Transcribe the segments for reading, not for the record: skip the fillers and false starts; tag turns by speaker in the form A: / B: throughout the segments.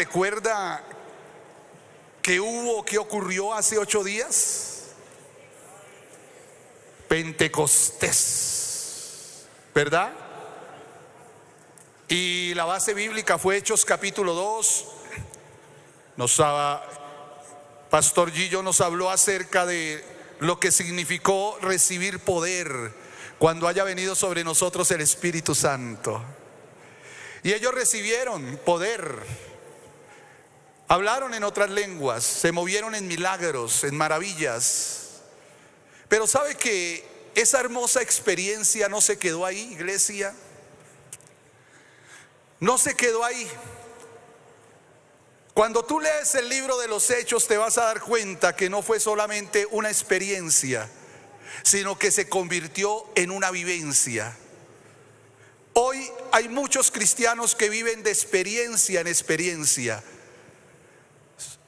A: recuerda qué ocurrió hace 8 días? Pentecostés, ¿verdad? Y la base bíblica fue Hechos capítulo 2. Pastor Gillo nos habló acerca de lo que significó recibir poder cuando haya venido sobre nosotros el Espíritu Santo. Y ellos recibieron poder, hablaron en otras lenguas, se movieron en milagros, en maravillas. Pero ¿sabe que esa hermosa experiencia no se quedó ahí, iglesia? No se quedó ahí. Cuando tú lees el libro de los Hechos te vas a dar cuenta que no fue solamente una experiencia, sino que se convirtió en una vivencia. Hoy hay muchos cristianos que viven de experiencia en experiencia.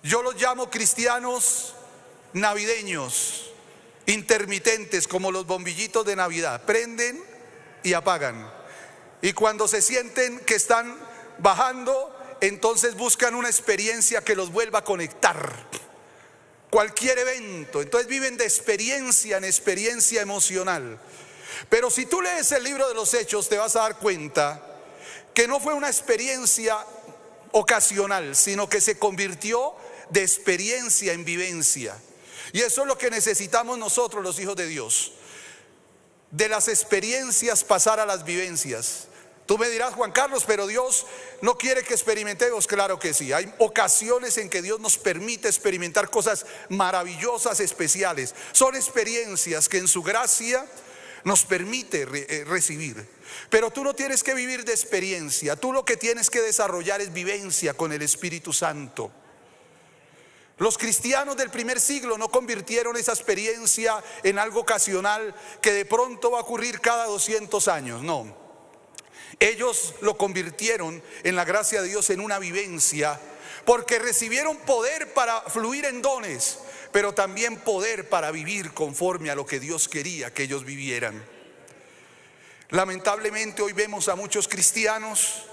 A: Yo los llamo cristianos navideños, intermitentes, como los bombillitos de Navidad, prenden y apagan. Y cuando se sienten que están bajando, entonces buscan una experiencia que los vuelva a conectar. Cualquier evento, entonces viven de experiencia en experiencia emocional. Pero si tú lees el libro de los Hechos te vas a dar cuenta que no fue una experiencia ocasional, sino que se convirtió de experiencia en vivencia. Y eso es lo que necesitamos nosotros los hijos de Dios: de las experiencias pasar a las vivencias. Tú me dirás, Juan Carlos, pero Dios no quiere que experimentemos. Claro que sí, hay ocasiones en que Dios nos permite experimentar cosas maravillosas, especiales. Son experiencias que en su gracia nos permite recibir. Pero tú no tienes que vivir de experiencia, tú lo que tienes que desarrollar es vivencia con el Espíritu Santo. Los cristianos del primer siglo no convirtieron esa experiencia en algo ocasional que de pronto va a ocurrir cada 200 años, no. Ellos lo convirtieron en la gracia de Dios en una vivencia, porque recibieron poder para fluir en dones, pero también poder para vivir conforme a lo que Dios quería que ellos vivieran. Lamentablemente hoy vemos a muchos cristianos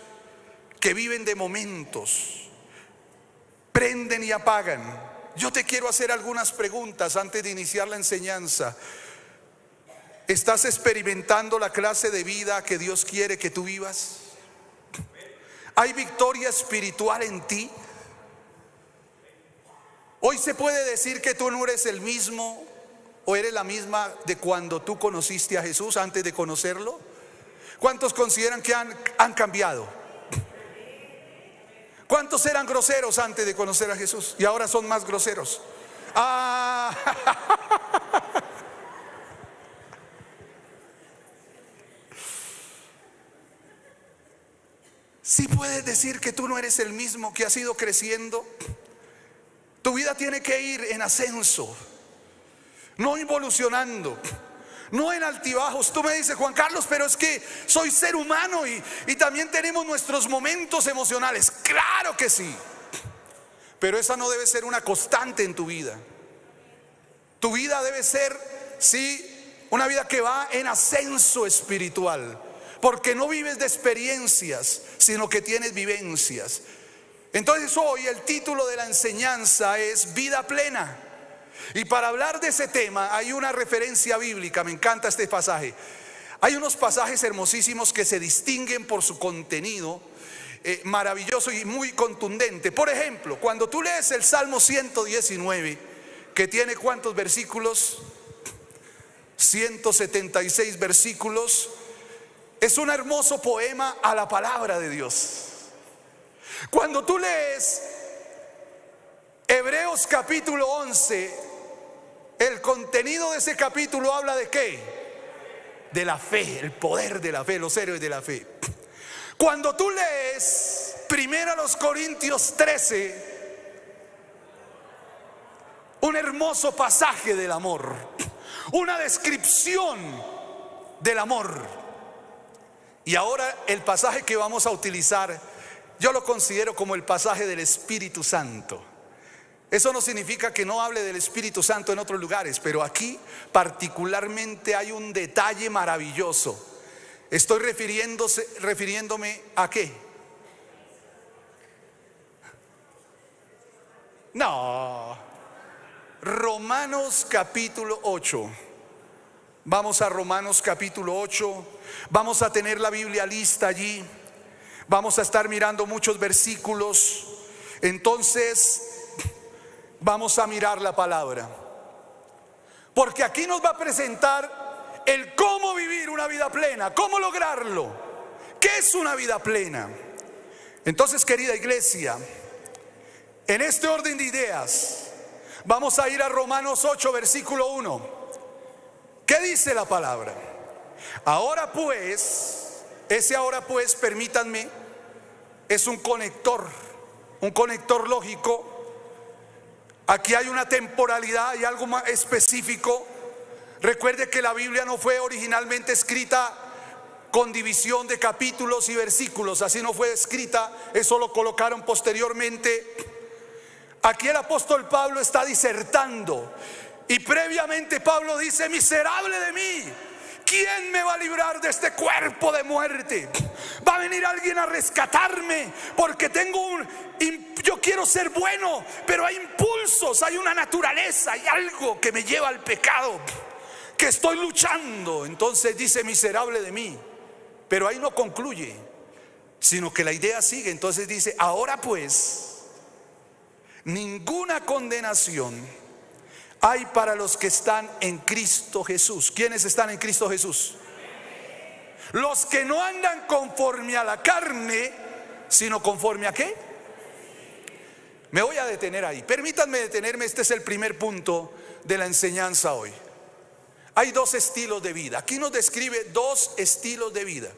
A: que viven de momentos, prenden y apagan. Yo te quiero hacer algunas preguntas antes de iniciar la enseñanza. ¿Estás experimentando la clase de vida que Dios quiere que tú vivas? ¿Hay victoria espiritual en ti? Hoy se puede decir que tú no eres el mismo o eres la misma de cuando tú conociste a Jesús, antes de conocerlo. ¿Cuántos consideran que han cambiado? ¿Cuántos eran groseros antes de conocer a Jesús y ahora son más groseros? Si puedes decir que tú no eres el mismo, que has ido creciendo. Tu vida tiene que ir en ascenso, no involucionando, no en altibajos. Tú me dices, Juan Carlos, pero es que soy ser humano y también tenemos nuestros momentos emocionales. Claro que sí, pero esa no debe ser una constante en tu vida. Tu vida debe ser, sí, una vida que va en ascenso espiritual, porque no vives de experiencias, sino que tienes vivencias. Entonces hoy el título de la enseñanza es Vida Plena. Y para hablar de ese tema hay una referencia bíblica. Me encanta este pasaje. Hay unos pasajes hermosísimos que se distinguen por su contenido maravilloso y muy contundente. Por ejemplo, cuando tú lees el Salmo 119, que tiene ¿cuántos versículos? 176 versículos. Es un hermoso poema a la palabra de Dios. Cuando tú lees Hebreos capítulo 11, el contenido de ese capítulo habla de ¿qué? De la fe, el poder de la fe, los héroes de la fe. Cuando tú lees 1 Corintios 13, un hermoso pasaje del amor, una descripción del amor. Y ahora el pasaje que vamos a utilizar, yo lo considero como el pasaje del Espíritu Santo. Eso no significa que no hable del Espíritu Santo en otros lugares, pero aquí particularmente hay un detalle maravilloso. Estoy refiriéndome ¿a qué? No. Romanos capítulo 8. Vamos a Romanos capítulo 8. Vamos a tener la Biblia lista allí. Vamos a estar mirando muchos versículos. Entonces vamos a mirar la palabra, porque aquí nos va a presentar el cómo vivir una vida plena, cómo lograrlo. ¿Qué es una vida plena? Entonces, querida iglesia, en este orden de ideas vamos a ir a Romanos 8 versículo 1. ¿Qué dice la palabra? Ahora pues, ese ahora pues, permítanme, es un conector lógico. Aquí hay una temporalidad y algo más específico. Recuerde que la Biblia no fue originalmente escrita con división de capítulos y versículos, así no fue escrita, eso lo colocaron posteriormente. Aquí el apóstol Pablo está disertando, y previamente Pablo dice: miserable de mí, ¿quién me va a librar de este cuerpo de muerte? Va a venir alguien a rescatarme, porque yo quiero ser bueno, pero hay impulsos, hay una naturaleza, hay algo que me lleva al pecado, que estoy luchando. Entonces dice: miserable de mí. Pero ahí no concluye, sino que la idea sigue. Entonces dice: ahora pues, ninguna condenación hay para los que están en Cristo Jesús. ¿Quiénes están en Cristo Jesús? Los que no andan conforme a la carne, sino conforme a ¿qué? Me voy a detener ahí. Permítanme detenerme. Este es el primer punto de la enseñanza hoy. Hay dos estilos de vida. Aquí nos describe dos estilos de vida.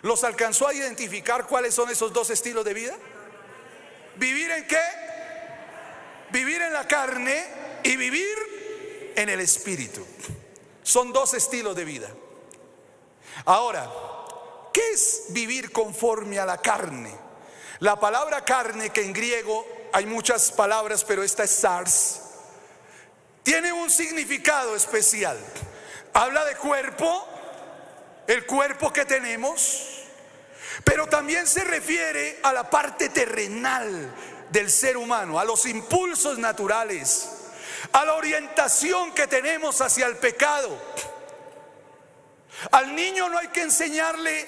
A: ¿Los alcanzó a identificar cuáles son esos dos estilos de vida? ¿Vivir en qué? Vivir en la carne y vivir en el espíritu. Son dos estilos de vida. Ahora, ¿qué es vivir conforme a la carne? La palabra carne, que en griego hay muchas palabras, pero esta es sars, tiene un significado especial. Habla de cuerpo, el cuerpo que tenemos, pero también se refiere a la parte terrenal del ser humano, a los impulsos naturales, a la orientación que tenemos hacia el pecado. Al niño no hay que enseñarle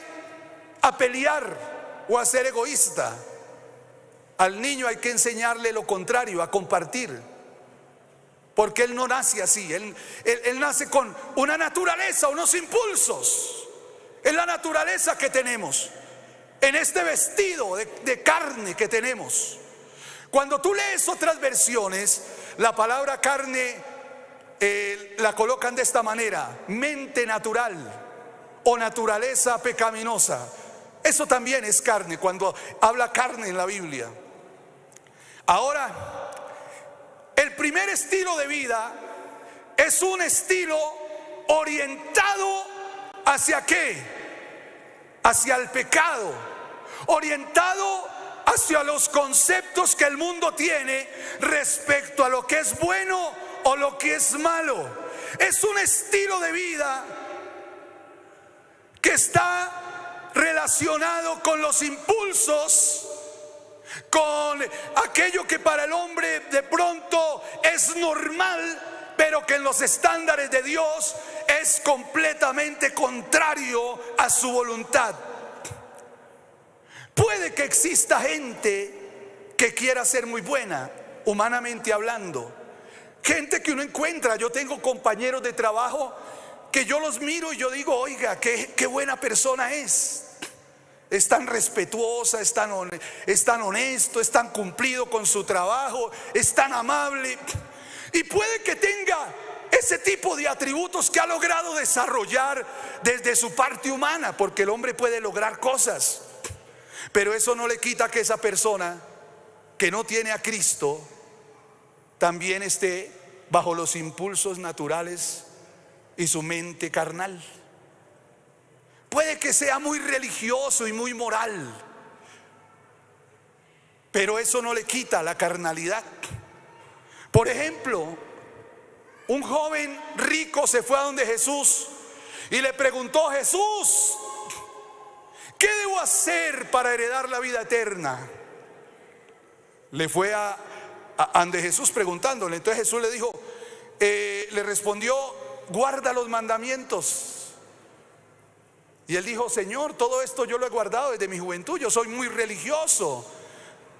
A: a pelear o a ser egoísta. Al niño hay que enseñarle lo contrario, a compartir. Porque él no nace así, él nace con una naturaleza, unos impulsos. Es la naturaleza que tenemos en este vestido de carne que tenemos. Cuando tú lees otras versiones, la palabra carne la colocan de esta manera: mente natural o naturaleza pecaminosa. Eso también es carne, cuando habla carne en la Biblia. Ahora, el primer estilo de vida es un estilo orientado ¿hacia qué? Hacia el pecado, orientado hacia los conceptos que el mundo tiene respecto a lo que es bueno o lo que es malo. Es un estilo de vida que está relacionado con los impulsos, con aquello que para el hombre de pronto es normal, pero que en los estándares de Dios es completamente contrario a su voluntad. Puede que exista gente que quiera ser muy buena, humanamente hablando, gente que uno encuentra. Yo tengo compañeros de trabajo que yo los miro y yo digo: oiga, qué buena persona es tan respetuosa, es tan honesto, es tan cumplido con su trabajo, es tan amable. Y puede que tenga ese tipo de atributos que ha logrado desarrollar desde su parte humana, porque el hombre puede lograr cosas, pero eso no le quita que esa persona que no tiene a Cristo también esté bajo los impulsos naturales y su mente carnal. Puede que sea muy religioso y muy moral, pero eso no le quita la carnalidad. Por ejemplo, un joven rico se fue a donde Jesús y le preguntó: Jesús, ¿qué debo hacer para heredar la vida eterna? Le fue a ante Jesús preguntándole. Entonces Jesús le dijo, le respondió, guarda los mandamientos. Y él dijo, Señor, todo esto yo lo he guardado desde mi juventud, yo soy muy religioso,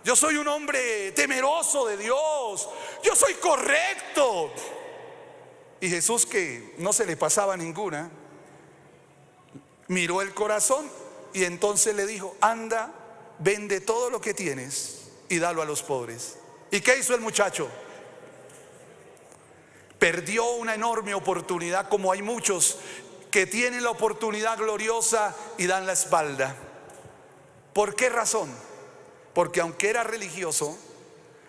A: yo soy un hombre temeroso de Dios, yo soy correcto. Y Jesús, que no se le pasaba ninguna, miró el corazón y entonces le dijo, anda, vende todo lo que tienes y dalo a los pobres. ¿Y qué hizo el muchacho? Perdió una enorme oportunidad, como hay muchos que tienen la oportunidad gloriosa y dan la espalda. ¿Por qué razón? Porque aunque era religioso,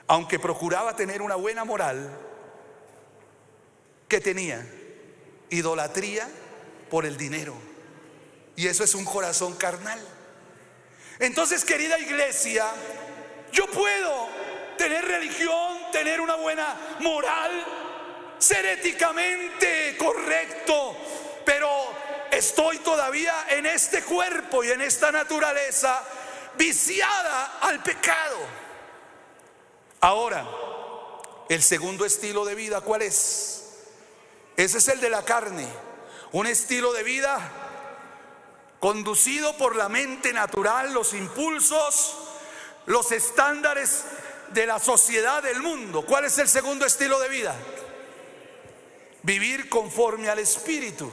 A: aunque procuraba tener una buena moral, ¿qué tenía? Idolatría por el dinero. Y eso es un corazón carnal. Entonces, querida iglesia, yo puedo tener religión, tener una buena moral, ser éticamente correcto, pero estoy todavía en este cuerpo y en esta naturaleza viciada al pecado. Ahora, el segundo estilo de vida, ¿cuál es? Ese es el de la carne. Un estilo de vida conducido por la mente natural, los impulsos, los estándares de la sociedad del mundo. ¿Cuál es el segundo estilo de vida? Vivir conforme al Espíritu.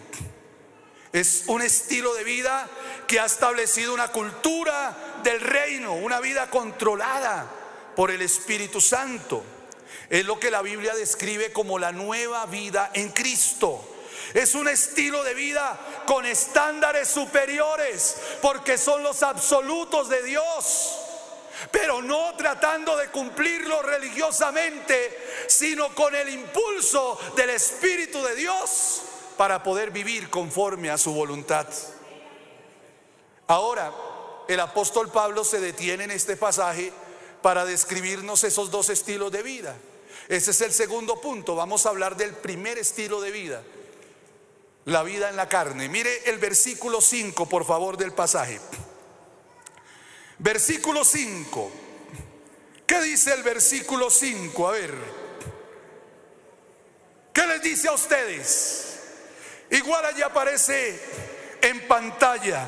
A: Es un estilo de vida que ha establecido una cultura del reino, una vida controlada por el Espíritu Santo. Es lo que la Biblia describe como la nueva vida en Cristo. Es un estilo de vida con estándares superiores, porque son los absolutos de Dios, pero no tratando de cumplirlo religiosamente, sino con el impulso del Espíritu de Dios para poder vivir conforme a su voluntad. Ahora, el apóstol Pablo se detiene en este pasaje para describirnos esos dos estilos de vida. Ese es el segundo punto. Vamos a hablar del primer estilo de vida, la vida en la carne. Mire el versículo 5, por favor, del pasaje. Versículo 5. ¿Qué dice el versículo 5? A ver, ¿qué les dice a ustedes? Igual allí aparece en pantalla.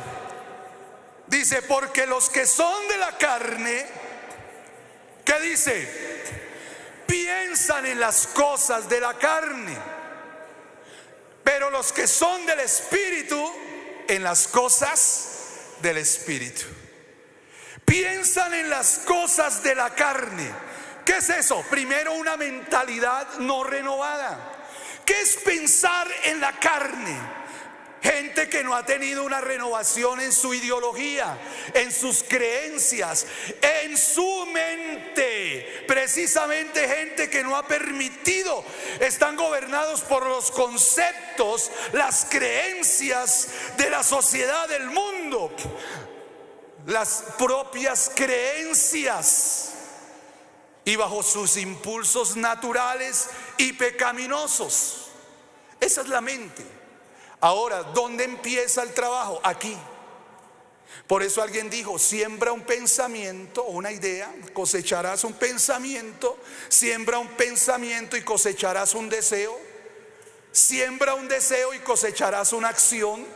A: Dice, porque los que son de la carne, ¿qué dice? Piensan en las cosas de la carne, pero los que son del Espíritu, en las cosas del Espíritu. Piensan en las cosas de la carne. ¿Qué es eso? Primero, una mentalidad no renovada. ¿Qué es pensar en la carne? Gente que no ha tenido una renovación en su ideología, en sus creencias, en su mente. Precisamente gente que no ha permitido, están gobernados por los conceptos, las creencias de la sociedad del mundo, las propias creencias, y bajo sus impulsos naturales y pecaminosos. Esa es la mente. Ahora, ¿dónde empieza el trabajo? Aquí. Por eso alguien dijo, siembra un pensamiento o una idea, cosecharás un pensamiento. Siembra un pensamiento y cosecharás un deseo. Siembra un deseo y cosecharás una acción.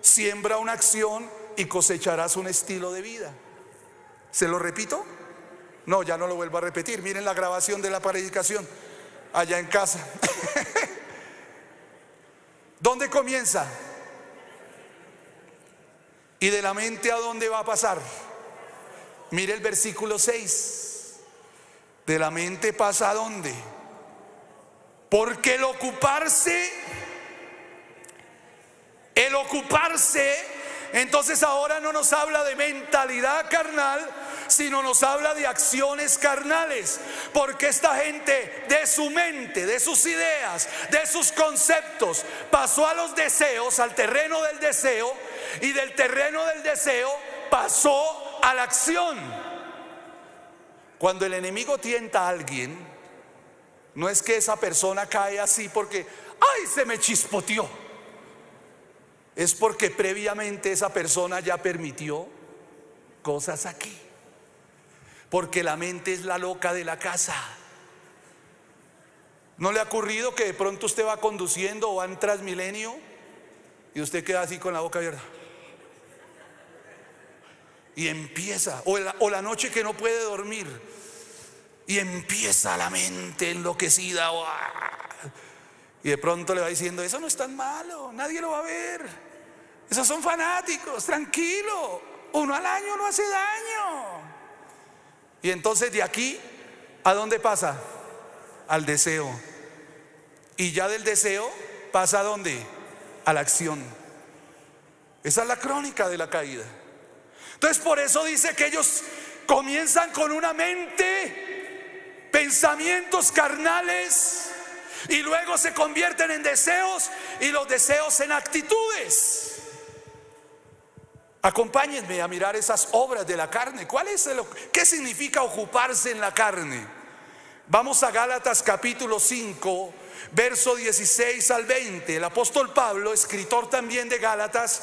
A: Siembra una acción y cosecharás un estilo de vida. ¿Se lo repito? No, ya no lo vuelvo a repetir. Miren la grabación de la predicación allá en casa. ¿Dónde comienza? ¿Y de la mente a dónde va a pasar? Mire el versículo 6. ¿De la mente pasa a dónde? Porque el ocuparse, entonces ahora no nos habla de mentalidad carnal, sino nos habla de acciones carnales. Porque esta gente, de su mente, de sus ideas, de sus conceptos, pasó a los deseos, al terreno del deseo, y del terreno del deseo pasó a la acción. Cuando el enemigo tienta a alguien, no es que esa persona cae así porque ¡ay! Se me chispoteó. Es porque previamente esa persona ya permitió cosas aquí. Porque la mente es la loca de la casa. ¿No le ha ocurrido que de pronto usted va conduciendo o va en Transmilenio y usted queda así con la boca abierta? Y empieza, o la noche que no puede dormir, y empieza la mente enloquecida. Y de pronto le va diciendo: eso no es tan malo, nadie lo va a ver, esos son fanáticos, tranquilo, uno al año no hace daño. Y entonces de aquí, ¿a dónde pasa? Al deseo. Y ya del deseo pasa ¿a dónde? A la acción. Esa es la crónica de la caída. Entonces por eso dice que ellos comienzan con una mente, pensamientos carnales, y luego se convierten en deseos, y los deseos en actitudes. Acompáñenme a mirar esas obras de la carne. ¿Qué significa ocuparse en la carne? Vamos a Gálatas capítulo 5, verso 16 al 20. El apóstol Pablo, escritor también de Gálatas,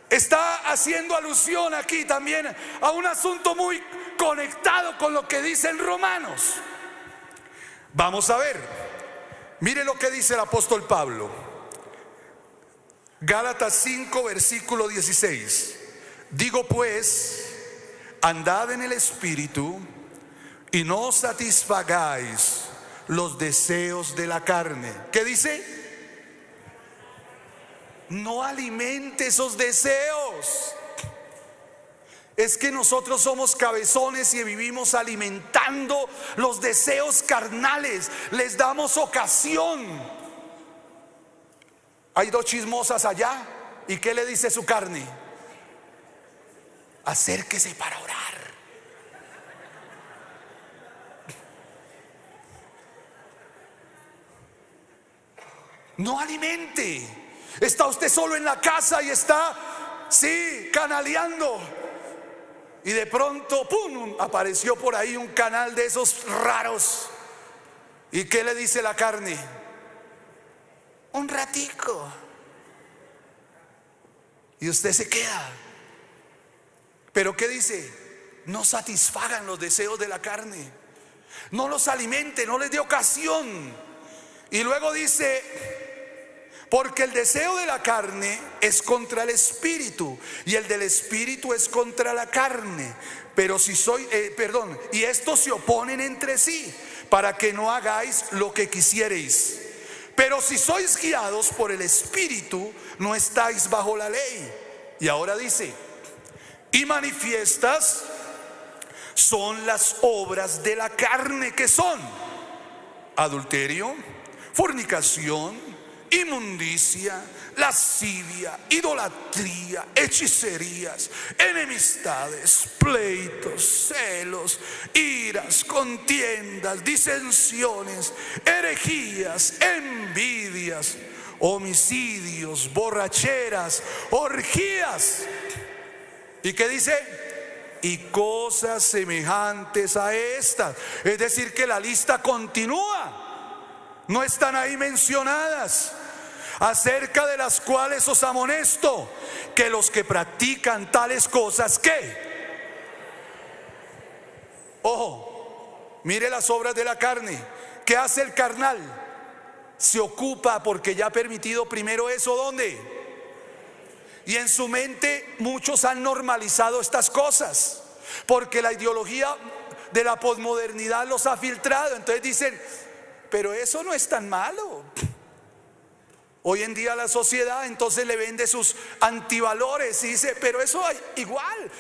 A: está haciendo alusión aquí también a un asunto muy conectado con lo que dice en Romanos. Vamos a ver, mire lo que dice el apóstol Pablo. Gálatas 5, versículo 16. Digo pues, andad en el Espíritu y no satisfagáis los deseos de la carne. ¿Qué dice? No alimente esos deseos. Es que nosotros somos cabezones y vivimos alimentando los deseos carnales. Les damos ocasión. Hay dos chismosas allá. ¿Y qué le dice su carne? Acérquese para orar. No alimente. Está usted solo en la casa y está, sí, canaleando. Y de pronto, ¡pum!, apareció por ahí un canal de esos raros. ¿Y qué le dice la carne? Un ratico. Y usted se queda. ¿Pero qué dice? No satisfagan los deseos de la carne. No los alimente, no les dé ocasión. Y luego dice: porque el deseo de la carne es contra el espíritu, y el del espíritu es contra la carne. Pero si y estos se oponen entre sí, para que no hagáis lo que quisiereis. Pero si sois guiados por el espíritu, no estáis bajo la ley. Y ahora dice: y manifiestas son las obras de la carne, que son adulterio, fornicación, inmundicia, lascivia, idolatría, hechicerías, enemistades, pleitos, celos, iras, contiendas, disensiones, herejías, envidias, homicidios, borracheras, orgías. ¿Y qué dice? Y cosas semejantes a estas. Es decir, que la lista continúa. No están ahí mencionadas, acerca de las cuales os amonesto, que los que practican tales cosas, ¿qué? Ojo, mire las obras de la carne. ¿Qué hace el carnal? Se ocupa porque ya ha permitido primero eso, ¿dónde? Y en su mente muchos han normalizado estas cosas, porque la ideología de la posmodernidad los ha filtrado. Entonces dicen: pero eso no es tan malo. Hoy en día la sociedad entonces le vende sus antivalores y dice: pero eso igual,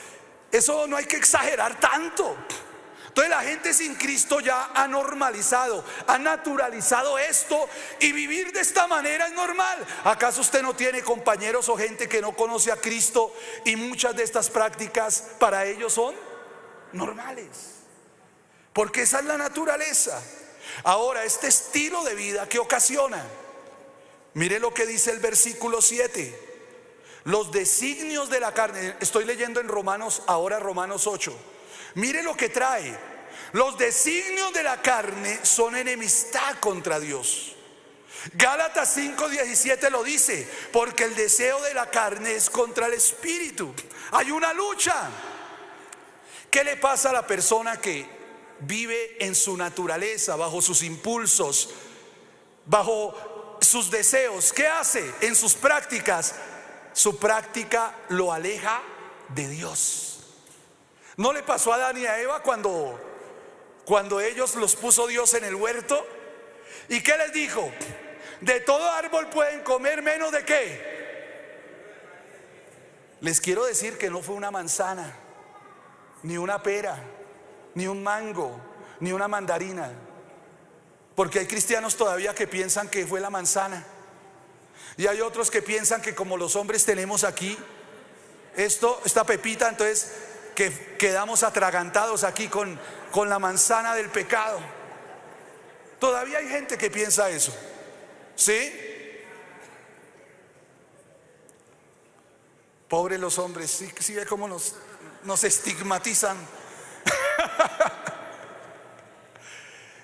A: eso no hay que exagerar tanto. Entonces la gente sin Cristo ya ha normalizado, ha naturalizado esto, y vivir de esta manera es normal. ¿Acaso usted no tiene compañeros o gente que no conoce a Cristo y muchas de estas prácticas para ellos son normales? Porque esa es la naturaleza. Ahora, este estilo de vida, ¿qué ocasiona? Mire lo que dice el versículo 7. Los designios de la carne. Estoy leyendo en Romanos, ahora Romanos 8. Mire lo que trae. Los designios de la carne son enemistad contra Dios. Gálatas 5:17 lo dice: porque el deseo de la carne es contra el espíritu. Hay una lucha. ¿Qué le pasa a la persona que vive en su naturaleza, bajo sus impulsos? bajo sus deseos. ¿Qué hace en sus prácticas? Su práctica lo aleja de Dios. ¿No le pasó a Adán y a Eva cuando ellos los puso Dios en el huerto? ¿Y qué les dijo? De todo árbol pueden comer menos de qué. Les quiero decir que no fue una manzana, ni una pera, ni un mango, ni una mandarina. Porque hay cristianos todavía que piensan que fue la manzana. Y hay otros que piensan que como los hombres tenemos aquí esta pepita, entonces que quedamos atragantados aquí con la manzana del pecado. Todavía hay gente que piensa eso, ¿sí? Pobres los hombres, sí ve cómo nos estigmatizan.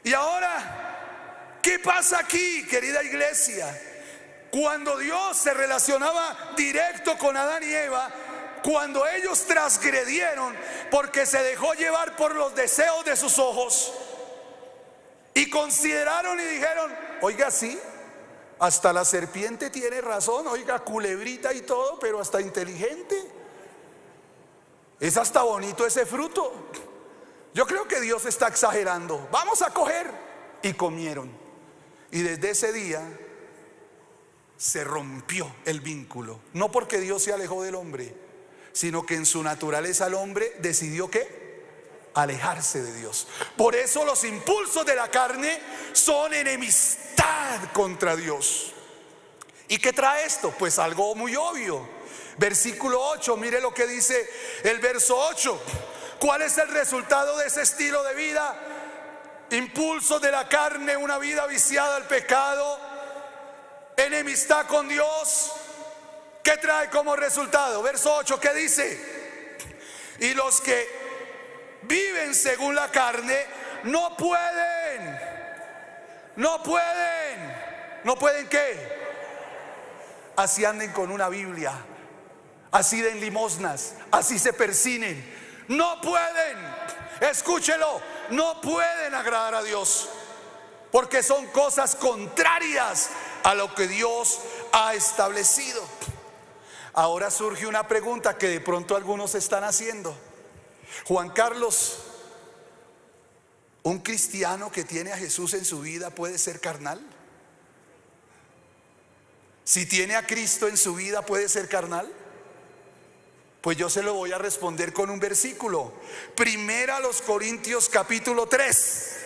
A: Y ahora, ¿qué pasa aquí, querida iglesia? Cuando Dios se relacionaba directo con Adán y Eva, cuando ellos transgredieron porque se dejó llevar por los deseos de sus ojos y consideraron y dijeron: oiga, sí, hasta la serpiente tiene razón, oiga, culebrita y todo, pero hasta inteligente, es hasta bonito ese fruto. Yo creo que Dios está exagerando, vamos a coger. Y comieron. Y desde ese día se rompió el vínculo. No porque Dios se alejó del hombre, sino que en su naturaleza el hombre decidió ¿qué? Alejarse de Dios. Por eso los impulsos de la carne son enemistad contra Dios. ¿Y qué trae esto? Pues algo muy obvio. Versículo 8, mire lo que dice el verso 8. ¿Cuál es el resultado de ese estilo de vida? Impulsos de la carne, una vida viciada al pecado, enemistad con Dios. ¿Qué trae como resultado? Verso 8, ¿qué dice? Y los que viven según la carne no pueden ¿qué? Así anden con una Biblia, así den limosnas, así se persinen. No pueden, escúchelo, no pueden agradar a Dios, porque son cosas contrarias a lo que Dios ha establecido. Ahora surge una pregunta que de pronto algunos están haciendo: Juan Carlos, ¿un cristiano que tiene a Jesús en su vida puede ser carnal? Si tiene a Cristo en su vida, ¿puede ser carnal? Pues yo se lo voy a responder con un versículo. Primera a los Corintios capítulo 3.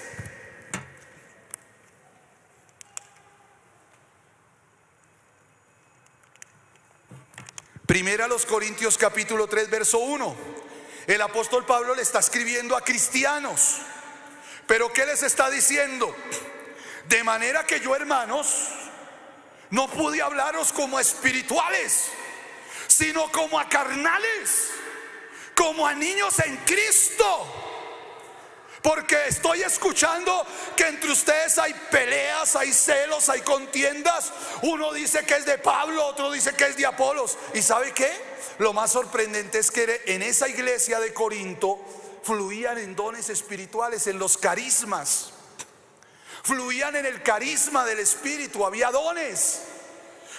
A: Primera a los Corintios capítulo 3 verso 1. El apóstol Pablo le está escribiendo a cristianos. Pero ¿qué les está diciendo? De manera que yo, hermanos, no pude hablaros como a espirituales, sino como a carnales, como a niños en Cristo. Porque estoy escuchando que entre ustedes hay peleas, hay celos, hay contiendas. Uno dice que es de Pablo, otro dice que es de Apolos. ¿Y sabe qué? Lo más sorprendente es que en esa iglesia de Corinto fluían en dones espirituales, en los carismas. Fluían en el carisma del Espíritu, había dones.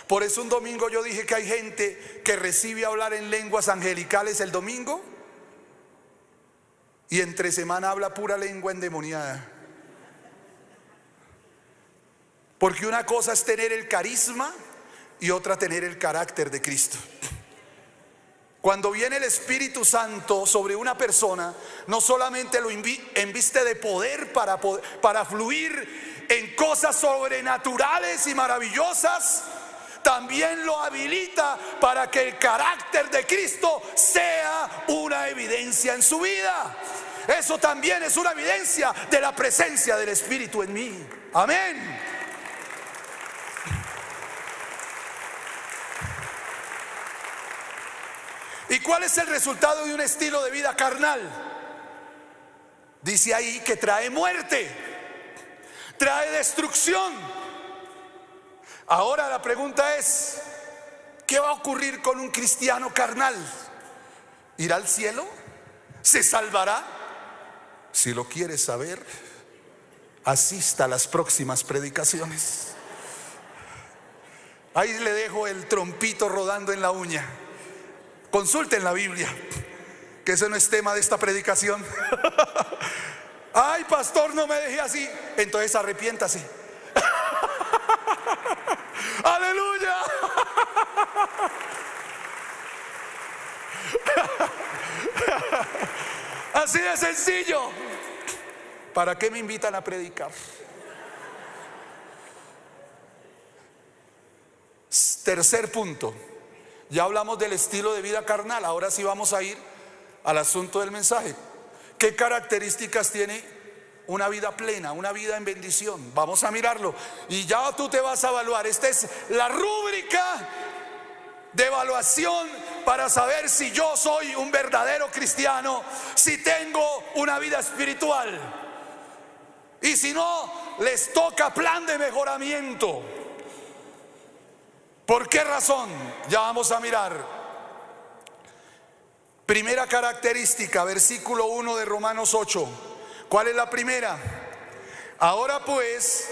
A: Por eso un domingo yo dije que hay gente que recibe hablar en lenguas angelicales el domingo y entre semana habla pura lengua endemoniada. Porque una cosa es tener el carisma y otra tener el carácter de Cristo. Cuando viene el Espíritu Santo sobre una persona, no solamente lo embiste de poder para fluir en cosas sobrenaturales y maravillosas, también lo habilita para que el carácter de Cristo sea una evidencia en su vida. Eso también es una evidencia de la presencia del Espíritu en mí. Amén. ¿Y cuál es el resultado de un estilo de vida carnal? Dice ahí que trae muerte, trae destrucción. Ahora la pregunta es: ¿qué va a ocurrir con un cristiano carnal? ¿Irá al cielo? ¿Se salvará? Si lo quieres saber, asista a las próximas predicaciones. Ahí le dejo el trompito rodando en la uña. Consulten la Biblia, que eso no es tema de esta predicación. Ay, pastor, no me deje así. Entonces arrepiéntase. Aleluya. Así de sencillo. ¿Para qué me invitan a predicar? Tercer punto. Ya hablamos del estilo de vida carnal. Ahora sí vamos a ir al asunto del mensaje. ¿Qué características tiene una vida plena, una vida en bendición? Vamos a mirarlo y ya tú te vas a evaluar. Esta es la rúbrica de evaluación para saber si yo soy un verdadero cristiano, si tengo una vida espiritual. Y si no, les toca plan de mejoramiento. ¿Por qué razón? Ya vamos a mirar. Primera característica, versículo 1 de Romanos 8. ¿Cuál es la primera? Ahora pues,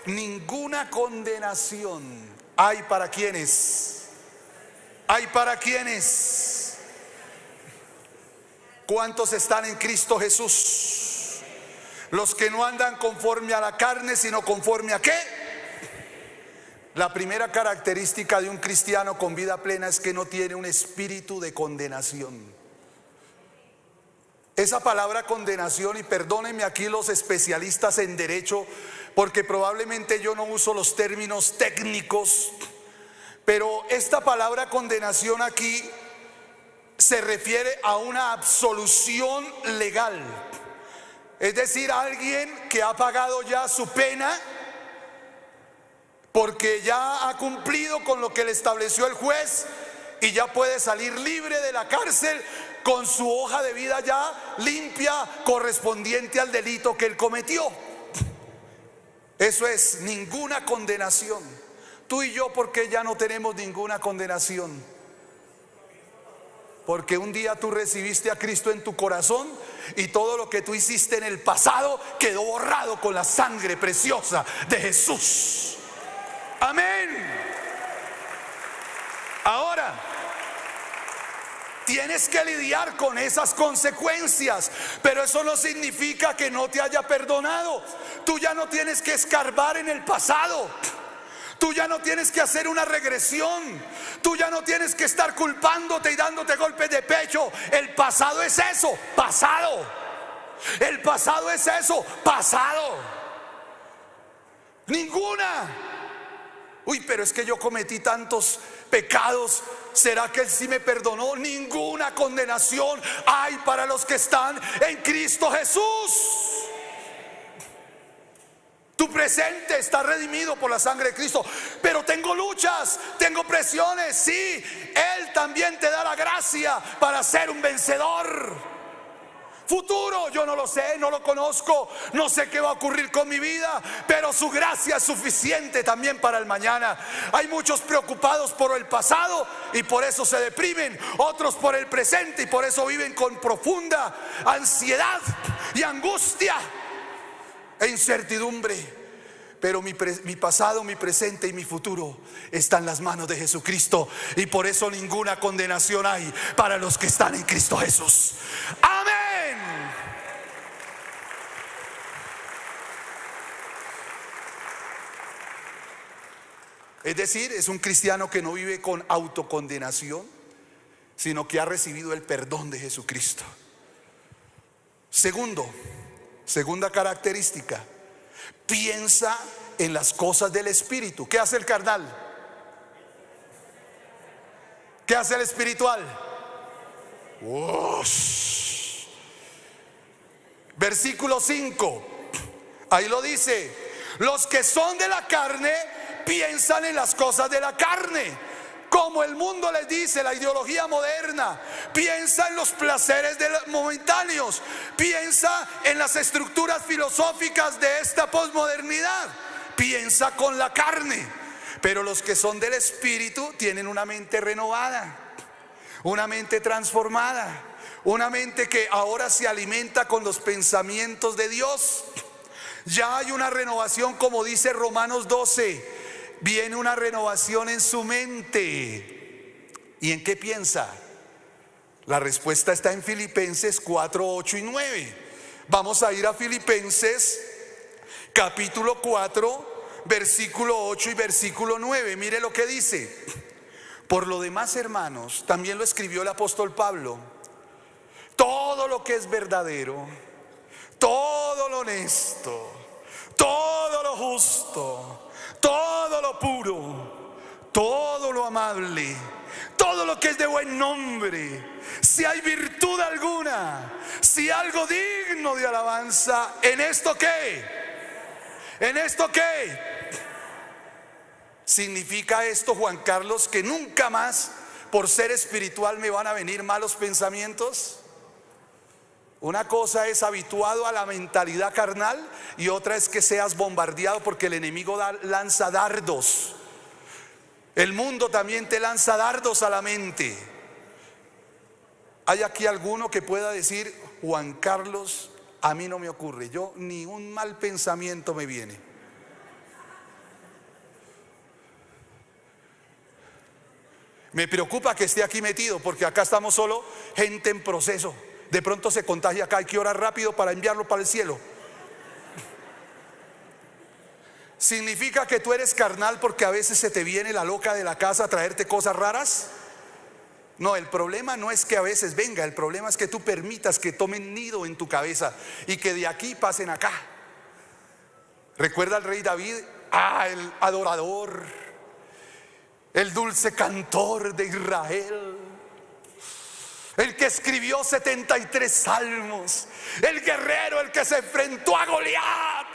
A: ninguna condenación hay para quienes. ¿Hay para quienes? ¿Cuántos están en Cristo Jesús? Los que no andan conforme a la carne, sino conforme a ¿qué? La primera característica de un cristiano con vida plena es que no tiene un espíritu de condenación. Esa palabra condenación, y perdónenme aquí los especialistas en derecho, porque probablemente yo no uso los términos técnicos, pero esta palabra condenación aquí se refiere a una absolución legal. Es decir, alguien que ha pagado ya su pena, porque ya ha cumplido con lo que le estableció el juez y ya puede salir libre de la cárcel con su hoja de vida ya limpia, correspondiente al delito que él cometió. Eso es ninguna condenación. Tú y yo, ¿por qué ya no tenemos ninguna condenación? Porque un día tú recibiste a Cristo en tu corazón y todo lo que tú hiciste en el pasado quedó borrado con la sangre preciosa de Jesús. Amén. Ahora tienes que lidiar con esas consecuencias, pero eso no significa que no te haya perdonado. Tú ya no tienes que escarbar en el pasado. Tú ya no tienes que hacer una regresión. Tú ya no tienes que estar culpándote y dándote golpes de pecho. El pasado es eso, pasado. El pasado es eso, pasado. Ninguna. Uy, pero es que yo cometí tantos pecados. ¿Será que Él sí me perdonó? Ninguna condenación hay para los que están en Cristo Jesús. Tu presente está redimido por la sangre de Cristo. Pero tengo luchas, tengo presiones. Sí, Él también te da la gracia para ser un vencedor. Futuro, yo no lo sé, no lo conozco, no sé qué va a ocurrir con mi vida, pero su gracia es suficiente también para el mañana. Hay muchos preocupados por el pasado y por eso se deprimen, otros por el presente y por eso viven con profunda ansiedad y angustia e incertidumbre. Pero mi pasado, mi presente y mi futuro están en las manos de Jesucristo, y por eso ninguna condenación hay para los que están en Cristo Jesús. Amén. Es decir, es un cristiano que no vive con autocondenación, sino que ha recibido el perdón de Jesucristo. Segunda característica, piensa en las cosas del Espíritu. ¿Qué hace el carnal? ¿Qué hace el espiritual? Versículo 5, ahí lo dice: los que son de la carne piensan en las cosas de la carne, como el mundo les dice, la ideología moderna. Piensa en los placeres momentáneos, piensa en las estructuras filosóficas de esta posmodernidad, piensa con la carne. Pero los que son del Espíritu tienen una mente renovada, una mente transformada, una mente que ahora se alimenta con los pensamientos de Dios. Ya hay una renovación, como dice Romanos 12, viene una renovación en su mente. ¿Y en qué piensa? La respuesta está en Filipenses 4, 8 y 9. Vamos a ir a Filipenses capítulo 4, versículo 8 y versículo 9. Mire lo que dice. Por lo demás, hermanos, también lo escribió el apóstol Pablo, todo lo que es verdadero, todo lo honesto, todo lo justo, todo lo puro, todo lo amable, todo lo que es de buen nombre, si hay virtud alguna, si algo digno de alabanza, ¿en esto qué? ¿En esto qué? ¿Significa esto, Juan Carlos, que nunca más por ser espiritual me van a venir malos pensamientos? Una cosa es habituado a la mentalidad carnal y otra es que seas bombardeado, porque el enemigo lanza dardos. El mundo también te lanza dardos a la mente. ¿Hay aquí alguno que pueda decir: Juan Carlos, a mí no me ocurre, yo ni un mal pensamiento me viene? Me preocupa que esté aquí metido, porque acá estamos solo gente en proceso. De pronto se contagia acá, hay que orar rápido para enviarlo para el cielo. ¿Significa que tú eres carnal porque a veces se te viene la loca de la casa a traerte cosas raras? No, el problema no es que a veces venga, el problema es que tú permitas que tomen nido en tu cabeza y que de aquí pasen acá. ¿Recuerda al rey David? El adorador, el dulce cantor de Israel, el que escribió 73 salmos, el guerrero, el que se enfrentó a Goliat.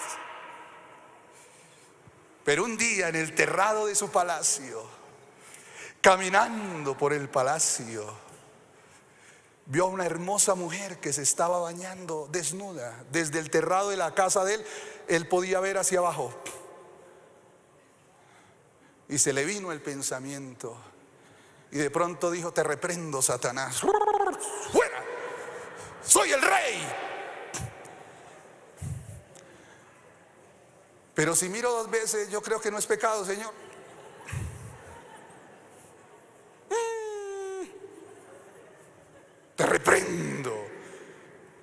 A: Pero un día, en el terrado de su palacio, caminando por el palacio, vio a una hermosa mujer que se estaba bañando desnuda. Desde el terrado de la casa de él podía ver hacia abajo. Y se le vino el pensamiento, y de pronto dijo: te reprendo, Satanás, fuera, soy el rey. Pero si miro 2 veces, yo creo que no es pecado, Señor. Te reprendo.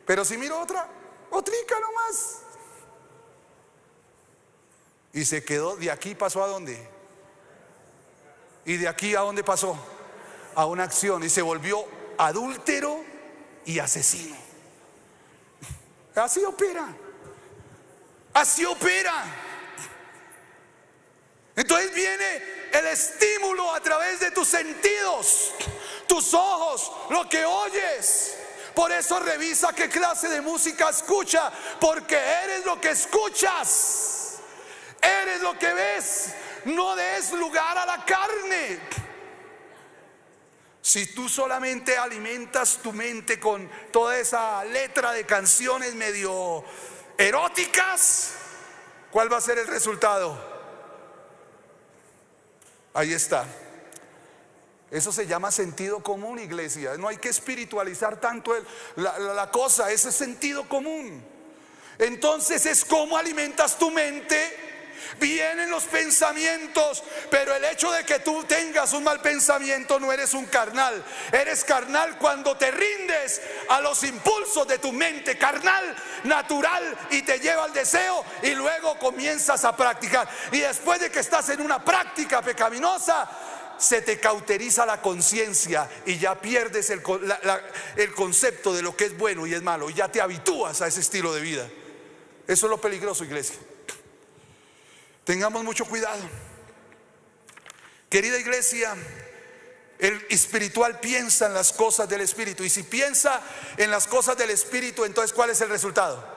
A: Pero si miro otrica nomás. Y se quedó. De aquí pasó ¿a dónde? Y de aquí ¿a dónde pasó? A una acción, y se volvió adúltero y asesino. Así opera. Así opera. Entonces viene el estímulo a través de tus sentidos, tus ojos, lo que oyes. Por eso revisa qué clase de música escucha, porque eres lo que escuchas, eres lo que ves. No des lugar a la carne. Si tú solamente alimentas tu mente con toda esa letra de canciones medio eróticas, ¿cuál va a ser el resultado? Ahí está. Eso se llama sentido común, iglesia. No hay que espiritualizar tanto la cosa, ese es sentido común. Entonces es como alimentas tu mente. Vienen los pensamientos, pero el hecho de que tú tengas un mal pensamiento, no eres un carnal. Eres carnal cuando te rindes a los impulsos de tu mente carnal, natural, y te lleva al deseo, y luego comienzas a practicar. Y después de que estás en una práctica pecaminosa, se te cauteriza la conciencia y ya pierdes el concepto de lo que es bueno y es malo, y ya te habitúas a ese estilo de vida. Eso es lo peligroso, iglesia. Tengamos mucho cuidado. Querida iglesia, el espiritual piensa en las cosas del espíritu, y si piensa en las cosas del espíritu, entonces ¿cuál es el resultado?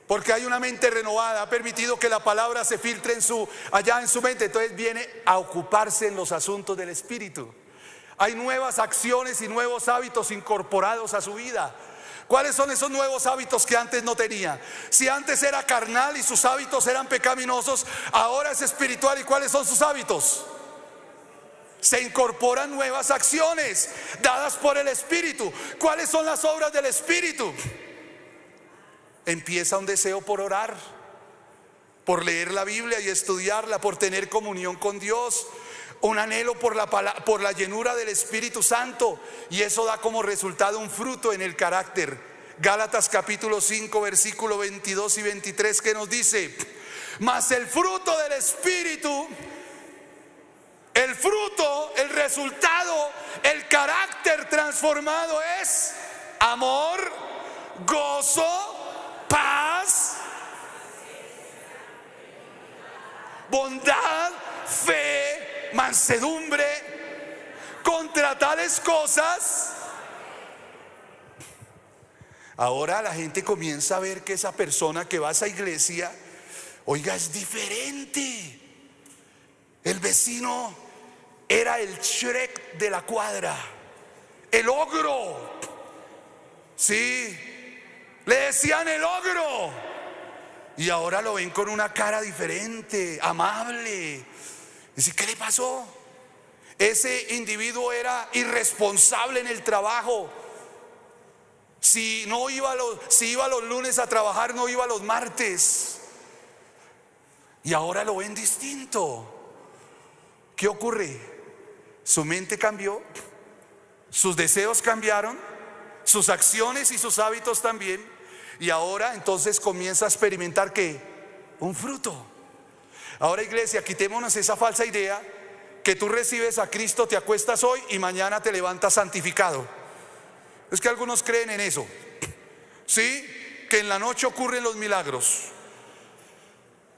A: Porque hay una mente renovada, ha permitido que la palabra se filtre allá en su mente, entonces viene a ocuparse en los asuntos del espíritu. Hay nuevas acciones y nuevos hábitos incorporados a su vida. ¿Cuáles son esos nuevos hábitos que antes no tenía? Si antes era carnal y sus hábitos eran pecaminosos, ahora es espiritual. ¿Y cuáles son sus hábitos? Se incorporan nuevas acciones dadas por el Espíritu. ¿Cuáles son las obras del Espíritu? Empieza un deseo por orar. por leer la Biblia y estudiarla, por tener comunión con Dios, un anhelo por la llenura del Espíritu Santo, y eso da como resultado un fruto en el carácter. Gálatas capítulo 5 versículo 22 y 23, que nos dice: mas el fruto del Espíritu, el fruto, el resultado, el carácter transformado es amor, gozo, paz, bondad, fe, mansedumbre. Contra tales cosas, ahora la gente comienza a ver que esa persona que va a esa iglesia, oiga, es diferente. El vecino era el Shrek de la cuadra, el ogro. Sí, le decían el ogro. Y ahora lo ven con una cara diferente, amable. Dice: ¿qué le pasó? Ese individuo era irresponsable en el trabajo. Si iba los lunes a trabajar, no iba los martes. Y ahora lo ven distinto. ¿Qué ocurre? Su mente cambió, sus deseos cambiaron, sus acciones y sus hábitos también. Y ahora entonces comienza a experimentar ¿qué? Un fruto. Ahora, iglesia, quitémonos esa falsa idea que tú recibes a Cristo, te acuestas hoy y mañana te levantas santificado. Es que algunos creen en eso, ¿sí? Que en la noche ocurren los milagros.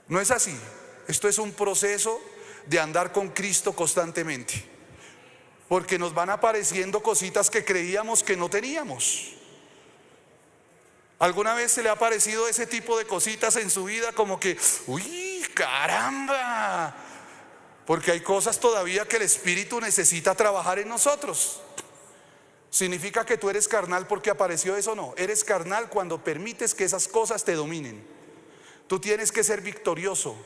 A: No es así. Esto es un proceso de andar con Cristo constantemente, porque nos van apareciendo cositas que creíamos que no teníamos. ¿Alguna vez se le ha aparecido ese tipo de cositas en su vida, como que, uy, caramba? Porque hay cosas todavía que el Espíritu necesita trabajar en nosotros. ¿Significa que tú eres carnal porque apareció eso? No, eres carnal cuando permites que esas cosas te dominen. Tú tienes que ser victorioso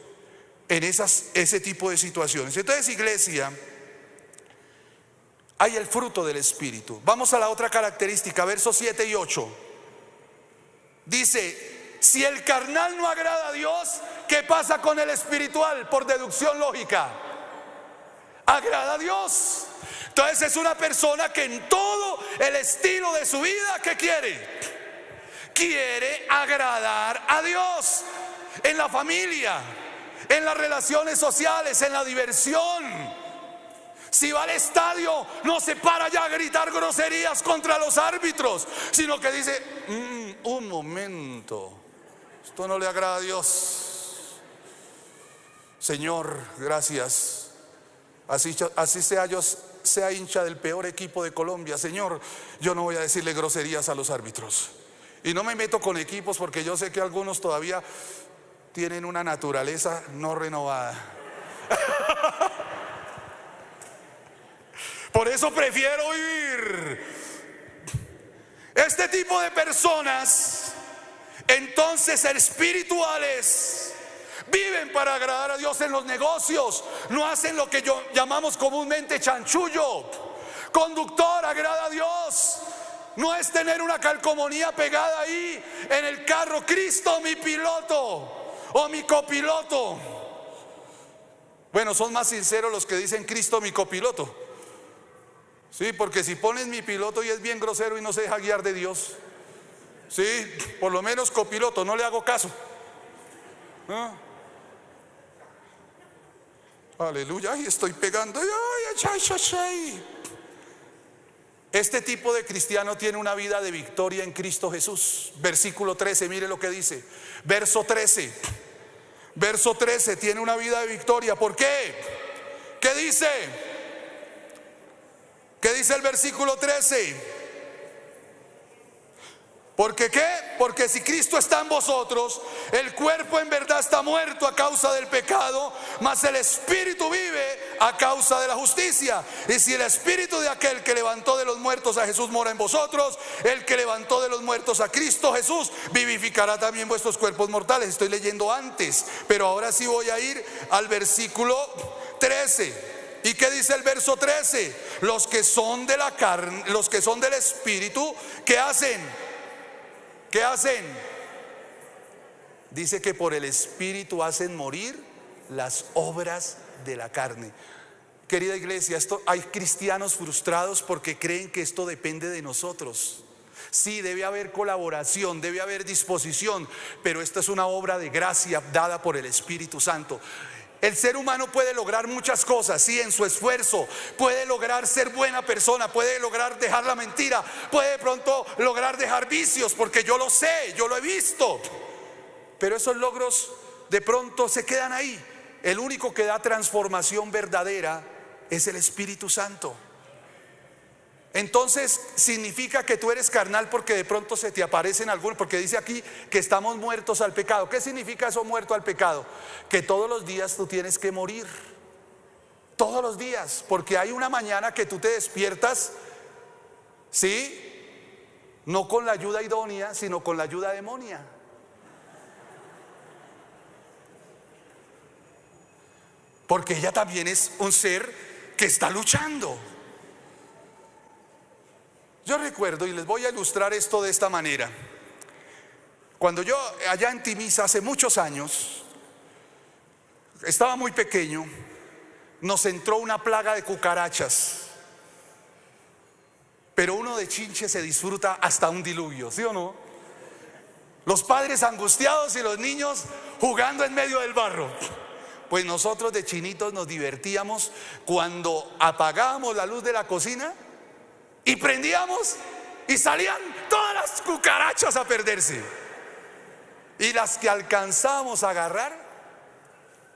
A: en ese tipo de situaciones. Entonces, iglesia, hay el fruto del Espíritu. Vamos a la otra característica, versos 7 y 8. Dice: si el carnal no agrada a Dios, ¿qué pasa con el espiritual? Por deducción lógica, agrada a Dios. Entonces es una persona que en todo el estilo de su vida, ¿qué quiere? Quiere agradar a Dios. En la familia, en las relaciones sociales, en la diversión. Si va al estadio, no se para ya a gritar groserías contra los árbitros, sino que dice: un momento, esto no le agrada a Dios. Señor, gracias. Así sea hincha del peor equipo de Colombia, Señor, yo no voy a decirle groserías a los árbitros. Y no me meto con equipos, porque yo sé que algunos todavía tienen una naturaleza no renovada. Por eso prefiero vivir. Este tipo de personas, entonces, espirituales, viven para agradar a Dios en los negocios. No hacen lo que llamamos comúnmente chanchullo. Conductor, agrada a Dios. No es tener una calcomanía pegada ahí en el carro: Cristo mi piloto o mi copiloto. Bueno, son más sinceros los que dicen Cristo mi copiloto. Sí, porque si pones mi piloto y es bien grosero y no se deja guiar de Dios, sí, por lo menos copiloto, no le hago caso. ¿Ah? Aleluya, ay, estoy pegando. Este tipo de cristiano tiene una vida de victoria en Cristo Jesús. Versículo 13, mire lo que dice. Verso 13, tiene una vida de victoria. ¿Por qué? ¿Qué dice? ¿Qué dice el versículo 13? ¿Porque qué? Porque si Cristo está en vosotros, el cuerpo en verdad está muerto a causa del pecado, mas el espíritu vive a causa de la justicia. Y si el espíritu de aquel que levantó de los muertos a Jesús mora en vosotros, el que levantó de los muertos a Cristo Jesús vivificará también vuestros cuerpos mortales. Estoy leyendo antes, pero ahora sí voy a ir al versículo 13. ¿Y qué dice el verso 13? Los que son de la carne, los que son del espíritu, ¿qué hacen? ¿Qué hacen? Dice que por el Espíritu hacen morir las obras de la carne. Querida iglesia, hay cristianos frustrados porque creen que esto depende de nosotros. Sí, debe haber colaboración, debe haber disposición, pero esta es una obra de gracia dada por el Espíritu Santo. El ser humano puede lograr muchas cosas, sí, en su esfuerzo. Puede lograr ser buena persona, puede lograr dejar la mentira, puede de pronto lograr dejar vicios, porque yo lo sé, yo lo he visto. Pero esos logros de pronto se quedan ahí. El único que da transformación verdadera es el Espíritu Santo. Entonces significa que tú eres carnal porque de pronto se te aparecen algunos, porque dice aquí que estamos muertos al pecado. ¿Qué significa eso, muerto al pecado? Que todos los días tú tienes que morir, todos los días, porque hay una mañana que tú te despiertas, ¿sí? No con la ayuda idónea, sino con la ayuda demonia. Porque ella también es un ser que está luchando. Yo recuerdo, y les voy a ilustrar esto de esta manera. Cuando yo allá en Timisa hace muchos años, estaba muy pequeño, nos entró una plaga de cucarachas. Pero uno de chinche se disfruta hasta un diluvio, ¿sí o no? Los padres angustiados y los niños jugando en medio del barro. Pues nosotros de chinitos nos divertíamos cuando apagábamos la luz de la cocina y prendíamos y salían todas las cucarachas a perderse. Y las que alcanzábamos a agarrar,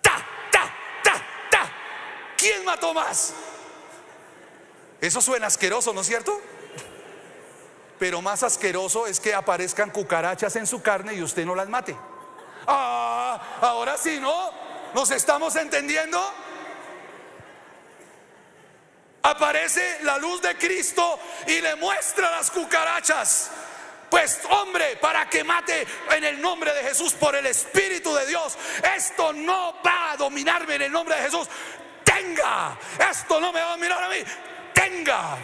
A: ¡ta, ta, ta, ta! ¿Quién mató más? Eso suena asqueroso, ¿no es cierto? Pero más asqueroso es que aparezcan cucarachas en su carne y usted no las mate. Ah, ahora sí, ¿no? ¿Nos estamos entendiendo? Aparece la luz de Cristo y le muestra las cucarachas. Pues hombre, para que mate en el nombre de Jesús por el Espíritu de Dios. Esto no va a dominarme en el nombre de Jesús. Tenga, esto no me va a dominar a mí. Tenga.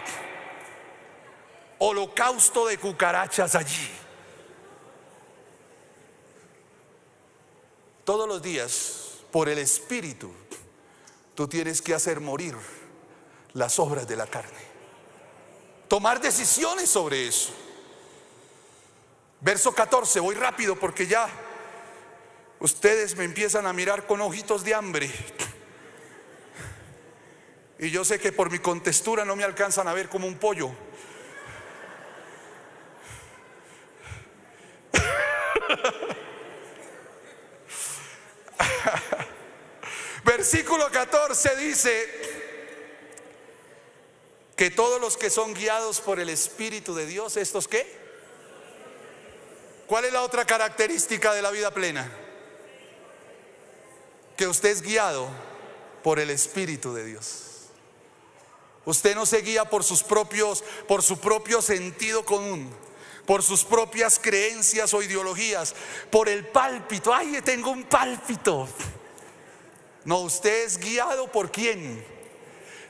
A: Holocausto de cucarachas allí. Todos los días, por el Espíritu, tú tienes que hacer morir las obras de la carne. Tomar decisiones sobre eso. Verso 14, voy rápido porque ya ustedes me empiezan a mirar con ojitos de hambre. Y yo sé que por mi contextura no me alcanzan a ver como un pollo. Versículo 14 dice que todos los que son guiados por el Espíritu de Dios, ¿estos qué? ¿Cuál es la otra característica de la vida plena? Que usted es guiado por el Espíritu de Dios. Usted no se guía por su propio sentido común, por sus propias creencias o ideologías, por el pálpito. Ay, tengo un pálpito. No, usted es guiado por ¿quién?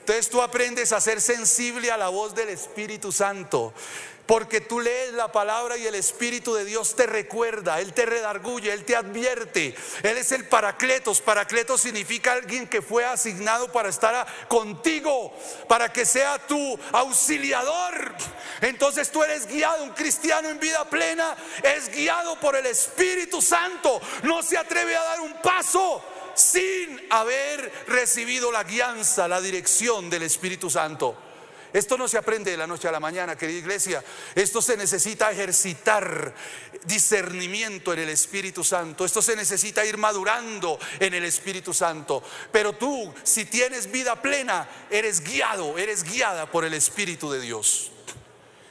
A: Entonces tú aprendes a ser sensible a la voz del Espíritu Santo, porque tú lees la palabra y el Espíritu de Dios te recuerda, Él te redarguye, Él te advierte. Él es el Paracletos. Paracletos significa alguien que fue asignado para estar contigo, para que sea tu auxiliador. Entonces tú eres guiado. Un cristiano en vida plena es guiado por el Espíritu Santo. No se atreve a dar un paso sin haber recibido la guianza, la dirección del Espíritu Santo. Esto no se aprende de la noche a la mañana, querida iglesia. Esto se necesita ejercitar discernimiento en el Espíritu Santo. Esto se necesita ir madurando en el Espíritu Santo. Pero tú, si tienes vida plena, eres guiado, eres guiada por el Espíritu de Dios.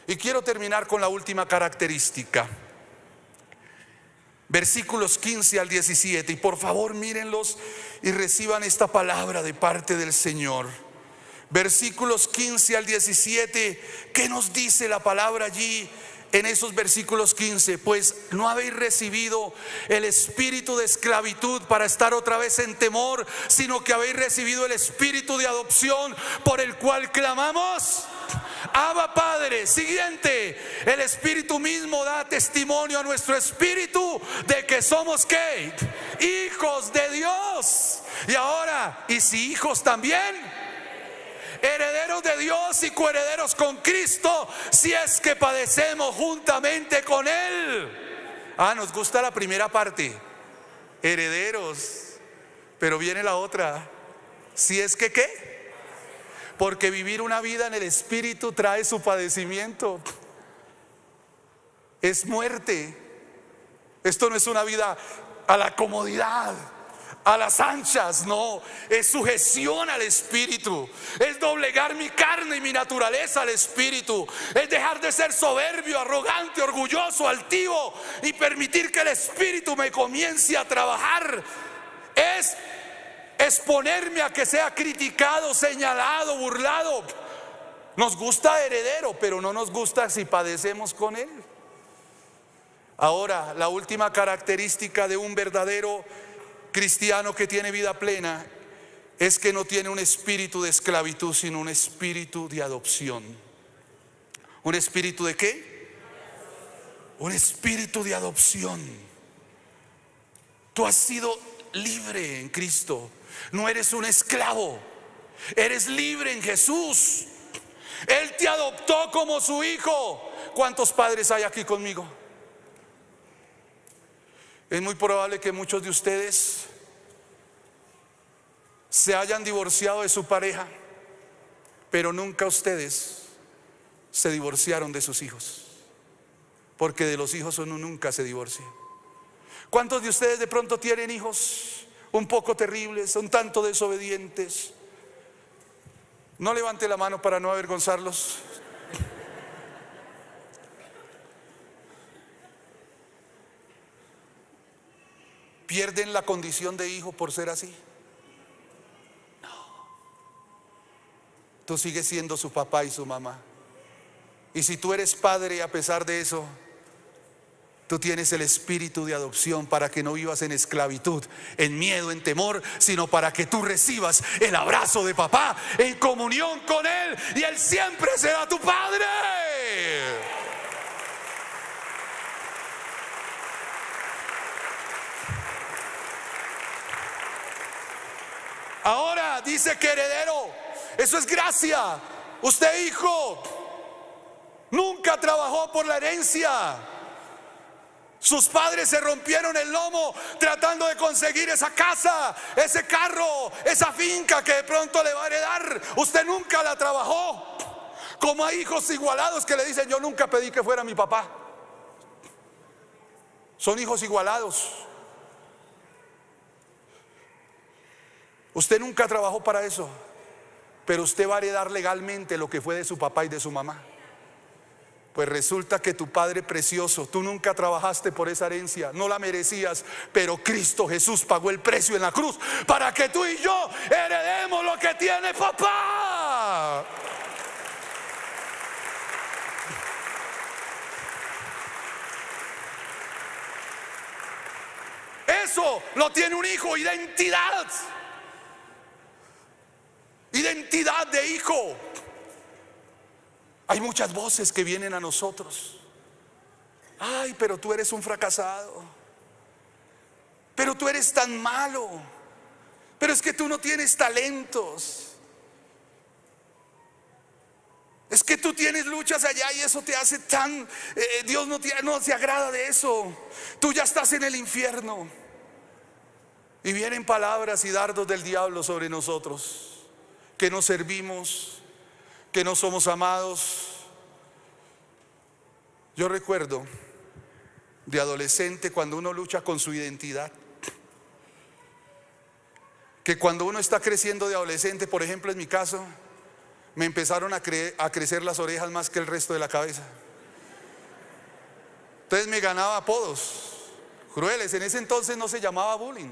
A: Y quiero terminar con la última característica. Versículos 15 al 17. Y por favor mírenlos y reciban esta palabra de parte del Señor. Versículos 15 al 17. ¿Qué nos dice la palabra allí en esos versículos 15? Pues no habéis recibido el espíritu de esclavitud para estar otra vez en temor, sino que habéis recibido el espíritu de adopción, por el cual clamamos: Abba Padre. Siguiente, el Espíritu mismo da testimonio a nuestro espíritu de que somos ¿qué? Hijos de Dios. Y ahora, ¿y si hijos también? Herederos de Dios y coherederos con Cristo, si es que padecemos juntamente con Él. Nos gusta la primera parte, herederos, pero viene la otra, si es que ¿qué? Porque vivir una vida en el Espíritu trae su padecimiento, es muerte. Esto no es una vida a la comodidad, a las anchas, no, es sujeción al Espíritu, es doblegar mi carne y mi naturaleza al Espíritu, es dejar de ser soberbio, arrogante, orgulloso, altivo y permitir que el Espíritu me comience a trabajar, es exponerme a que sea criticado, señalado, burlado. Nos gusta heredero, pero no nos gusta si padecemos con él. Ahora, la última característica de un verdadero cristiano que tiene vida plena es que no tiene un espíritu de esclavitud, sino un espíritu de adopción. ¿Un espíritu de qué? Un espíritu de adopción. Tú has sido libre en Cristo. No eres un esclavo, eres libre en Jesús. Él te adoptó como su hijo. ¿Cuántos padres hay aquí conmigo? Es muy probable que muchos de ustedes se hayan divorciado de su pareja, pero nunca ustedes se divorciaron de sus hijos, porque de los hijos uno nunca se divorcia. ¿Cuántos de ustedes de pronto tienen hijos un poco terribles, un tanto desobedientes? No levante la mano para no avergonzarlos. ¿Pierden la condición de hijo por ser así? No. Tú sigues siendo su papá y su mamá. Y si tú eres padre, a pesar de eso, tú tienes el espíritu de adopción para que no vivas en esclavitud, en miedo, en temor, sino para que tú recibas el abrazo de papá en comunión con Él, y Él siempre será tu Padre. Ahora dice que heredero, eso es gracia. Usted, hijo, nunca trabajó por la herencia. Sus padres se rompieron el lomo tratando de conseguir esa casa, ese carro, esa finca que de pronto le va a heredar. Usted nunca la trabajó. Como hay hijos igualados que le dicen: yo nunca pedí que fuera mi papá. Son hijos igualados. Usted nunca trabajó para eso, pero usted va a heredar legalmente lo que fue de su papá y de su mamá. Pues resulta que tu Padre precioso, tú nunca trabajaste por esa herencia, no la merecías, pero Cristo Jesús pagó el precio en la cruz para que tú y yo heredemos lo que tiene papá. Eso lo tiene un hijo, identidad. Identidad de hijo. Hay muchas voces que vienen a nosotros. Ay, pero tú eres un fracasado. Pero tú eres tan malo. Pero es que tú no tienes talentos. Es que tú tienes luchas allá y eso te hace tan... Dios no se agrada de eso. Tú ya estás en el infierno. Y vienen palabras y dardos del diablo sobre nosotros. Que no servimos, que no somos amados. Yo recuerdo de adolescente, cuando uno lucha con su identidad, que cuando uno está creciendo de adolescente, por ejemplo en mi caso, me empezaron a crecer las orejas más que el resto de la cabeza. Entonces me ganaba apodos crueles. En ese entonces no se llamaba bullying.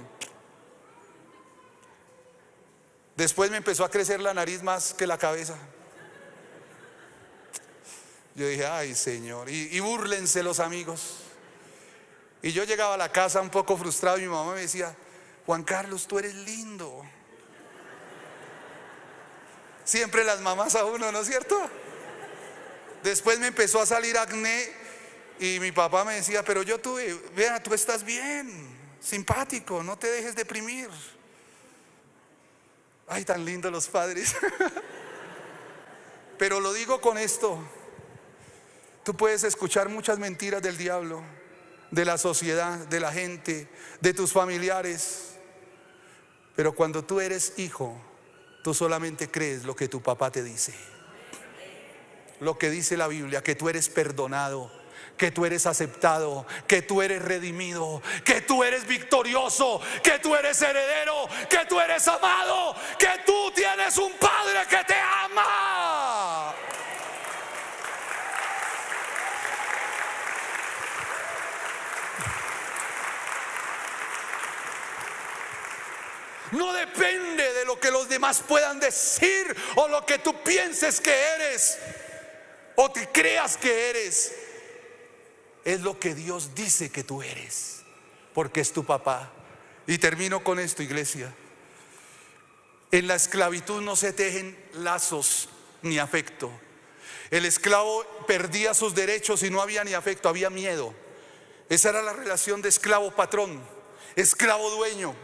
A: Después me empezó a crecer la nariz más que la cabeza. Yo dije: ay, Señor, y búrlense los amigos. Y yo llegaba a la casa un poco frustrado y mi mamá me decía: Juan Carlos, tú eres lindo. Siempre las mamás a uno, ¿no es cierto? Después me empezó a salir acné y mi papá me decía, pero yo tuve, vea, tú estás bien, simpático, no te dejes deprimir. Ay, tan lindos los padres. Pero lo digo con esto: tú puedes escuchar muchas mentiras del diablo, de la sociedad, de la gente, de tus familiares, pero cuando tú eres hijo, tú solamente crees lo que tu papá te dice, lo que dice la Biblia, que tú eres perdonado, que tú eres aceptado, que tú eres redimido, que tú eres victorioso, que tú eres heredero, que tú eres amado, que tú tienes un Padre que te ama. No depende de lo que los demás puedan decir o lo que tú pienses que eres o te creas que eres. Es lo que Dios dice que tú eres, porque es tu papá. Y termino con esto, iglesia. En la esclavitud no se tejen lazos ni afecto. El esclavo perdía sus derechos y no había ni afecto, había miedo. Esa era la relación de esclavo patrón, esclavo dueño.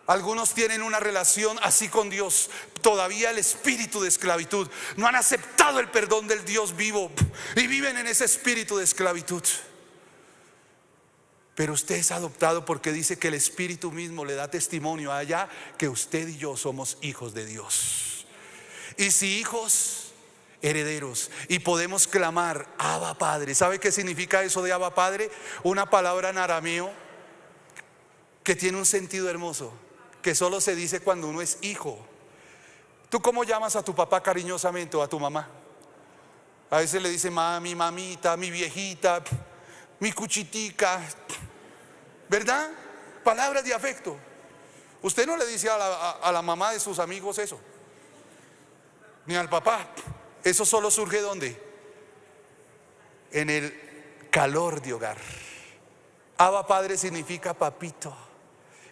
A: Algunos tienen una relación así con Dios, todavía el espíritu de esclavitud. No han aceptado el perdón del Dios vivo y viven en ese espíritu de esclavitud. Pero usted es adoptado porque dice que el Espíritu mismo le da testimonio allá que usted y yo somos hijos de Dios. Y si hijos, herederos. Y podemos clamar Abba Padre. ¿Sabe qué significa eso de Abba Padre? Una palabra en arameo que tiene un sentido hermoso, que solo se dice cuando uno es hijo. ¿Tú cómo llamas a tu papá cariñosamente o a tu mamá? A veces le dice mami, mamita, mi viejita, mi cuchitica, ¿verdad? Palabras de afecto. Usted no le dice a la mamá de sus amigos eso, ni al papá. Eso solo surge ¿dónde? En el calor de hogar. Abba Padre significa papito,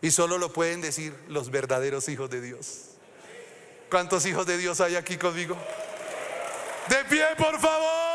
A: y solo lo pueden decir los verdaderos hijos de Dios. ¿Cuántos hijos de Dios hay aquí conmigo? De pie, por favor.